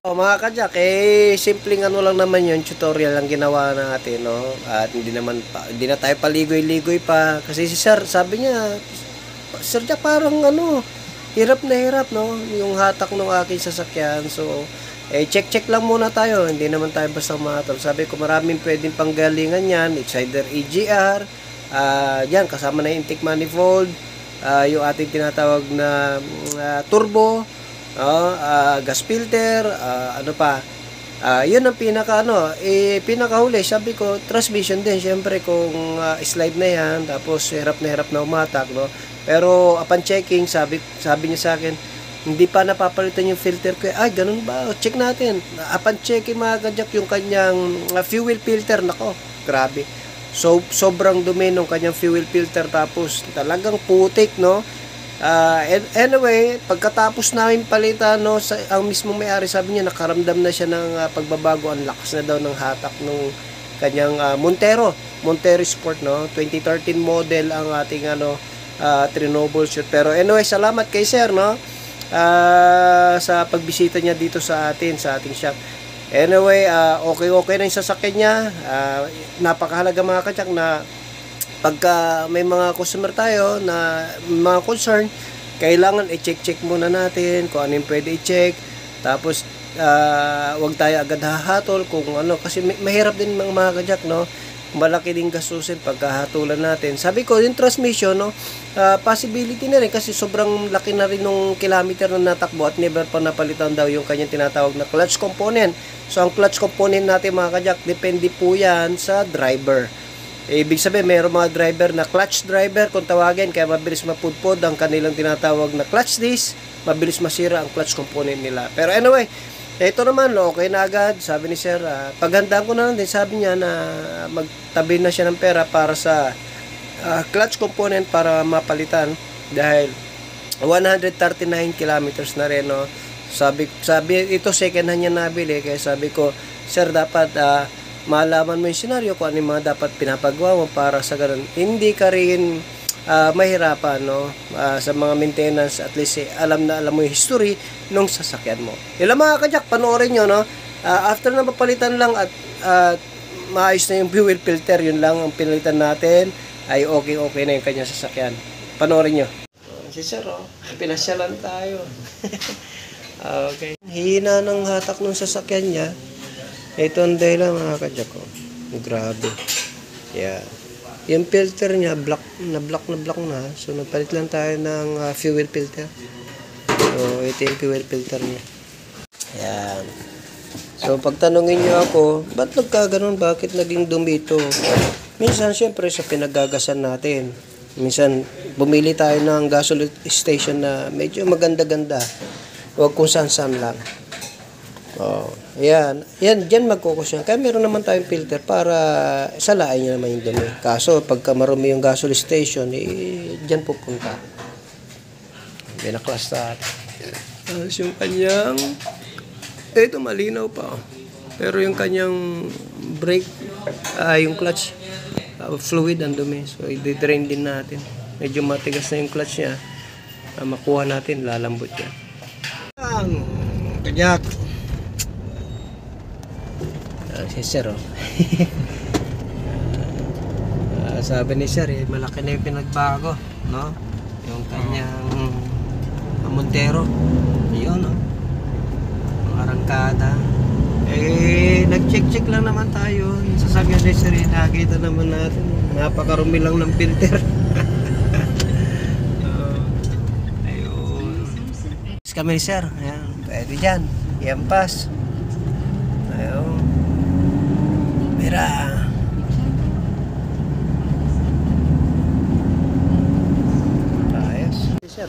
Mga kadyak, simpleng ano lang naman yun, tutorial lang ginawa natin, no? At hindi na tayo paligoy-ligoy pa. Kasi si sir, sabi niya, Sir Jack, parang ano, hirap na hirap, no? Yung hatak ng aking sasakyan. So, check-check lang muna tayo. Hindi naman tayo basta matol. Sabi ko, maraming pwedeng panggalingan yan. It's either EGR, yan, kasama na yung intake manifold, yung ating tinatawag na turbo, gas filter, ano pa. Yun ang pinakahuli. Sabi ko, transmission din. Siyempre, kung slide na yan, tapos hirap na umatak, no? Pero upon checking, sabi niya sa akin, hindi pa napapalitan yung filter ko. Ay, ganun ba? Check natin. Upon checking, mga kadyak, yung kanyang fuel filter, nako, grabe. So, sobrang dumi ng kanyang fuel filter, tapos talagang putik, no? Anyway, pagkatapos namin palitan, no, ang mismong may-ari, sabi niya nakaramdam na siya ng pagbabago. Ang lakas na daw ng hatak ng kanyang Montero Sport, no, 2013 model ang ating troubleshoot. Pero anyway, salamat kay sir, no, sa pagbisita niya dito sa ating shop. Anyway, okay na yung sasakyan niya. Napakahalaga, mga katsak, na pagka may mga customer tayo na mga concern, kailangan i-check muna natin kung ano yung pwede i-check. Tapos wag tayo agad hahatol kung ano, kasi mahirap din mga kajak, no, malaki din gastusin pagkahatulan natin. Sabi ko, yung transmission, no, possibility na rin kasi sobrang laki na rin ng kilometer na natakbo at never pa napalitan daw yung kanyang tinatawag na clutch component. So ang clutch component natin, mga kajak, depende po yan sa driver. Ibig sabihin, mayroong mga driver na clutch driver kung tawagin, kaya mabilis mapudpod ang kanilang tinatawag na clutch disc, mabilis masira ang clutch component nila. Pero anyway, ito naman, okay na agad. Sabi ni sir, paghandaan ko na lang din, sabi niya na magtabi na siya ng pera para sa clutch component para mapalitan, dahil 139 kilometers na rin, no? Sabi ito second hand niya nabili, kaya sabi ko, sir, dapat malaman mo yung senaryo kung ano yung mga dapat pinapagawa mo para sa ganun hindi ka rin mahirapan, no, sa mga maintenance. At least alam mo yung history nung sasakyan mo. Yun lang, mga kajak, panoorin nyo, no. After na mapalitan lang at maayos na yung fuel filter, yun lang ang pinalitan natin, ay okay na yung kanyang sasakyan. Panoorin nyo. Si sir, pinasyalan tayo. Okay, hina ng hatak ng sasakyan niya. Ito ang dahilan, mga kadyak ko. Grabe. Yeah. Yung filter niya, black na. So, nagpalit lang tayo ng fuel filter. So, ito yung fuel filter niya. Yan. So, pagtanungin niyo ako, ba't nagkaganon? Bakit naging dumi ito? Minsan, syempre, sa pinagagasan natin. Minsan, bumili tayo ng gasoline station na medyo maganda-ganda. Huwag kung saan-saan lang. Yan, dyan magkukusyan. Kaya meron naman tayong filter para salain nyo naman yung dumi. Kaso, pagka marumi yung gasoline station, dyan pupunta. Binaklas natin. Tapos yung kanyang, ito malinaw pa. Pero yung kanyang brake, yung clutch, fluid ang dumi. So, i-drain din natin. Medyo matigas na yung clutch niya. Makuha natin, lalambot yan. Kanyak. Si sir, sabi ni sir, malaki na yung pinagbago, no, yung kanyang Montero. Yun, no, ang arangkada. Nag-check lang naman tayo. Yung sasakyan ni sir, nakita naman natin, napakarumi lang ng filter. Ayun, kami sir, ayan, pwede dyan i-ampas. Ayun, mira. Ayos. Sir,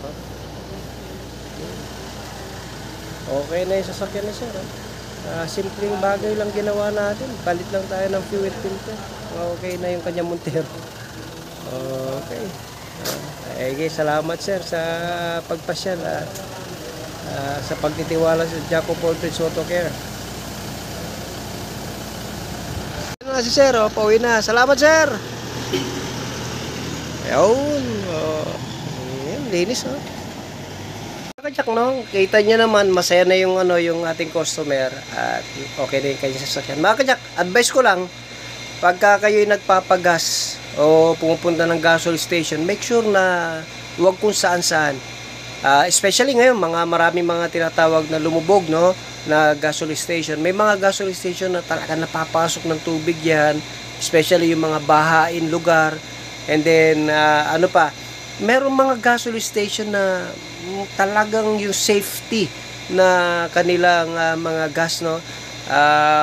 okay na yung sasakyan ni sir. Simpleng bagay lang ginawa natin. Palit lang tayo ng fuel filter. Okay na yung kanyang Montero. Okay. Salamat sir sa pagpasyal, sa pagtitiwala sa Jaco Voltage Auto Care. Na si sir, pauwi na. Salamat sir. Ayun, linis, kajak, no? Kita nyo naman, masaya na yung, yung ating customer at okay na yung kanyang sasakyan. Mga kajak, advice ko lang, pagka kayo'y nagpapagas o pumupunta ng gasoline station, make sure na huwag kung saan-saan. Especially ngayon, maraming mga tinatawag na lumubog, no, na gasoline station. May mga gasoline station na talaga napapasok ng tubig yan, especially yung mga bahain lugar. And then, merong mga gasoline station na talagang yung safety na kanilang mga gas, no,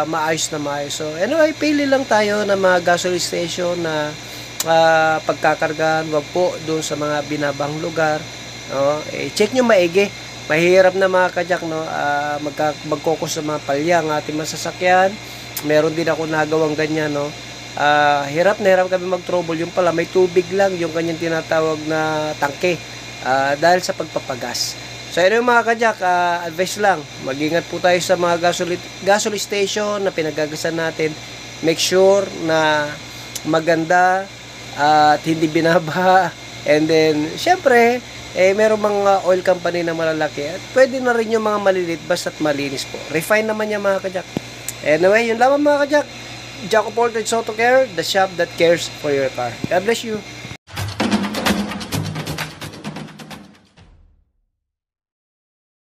maayos na maayos. So, anyway, pili lang tayo ng mga gasoline station na pagkakargahan, wag po doon sa mga binabang lugar, no. Check nyo maigi. Mahirap na mga kajak, no, magkokos sa mga palya ang ating masasakyan. Meron din ako nagawang ganyan, no. Hirap na hirap kami mag-trouble. Yung pala may tubig lang yung kanyang tinatawag na tangke dahil sa pagpapagas. So anyway mga kajak, advice lang, mag-ingat po tayo sa mga gasoline station na pinagagasan natin. Make sure na maganda at hindi binabaha. And then syempre merong mga oil company na malalaki at pwede na rin yung mga malilit basta't malinis po. Refine naman yan mga kajak. Anyway, yun lamang mga kajak. Jack of all trades, Auto Care, the shop that cares for your car. God bless you.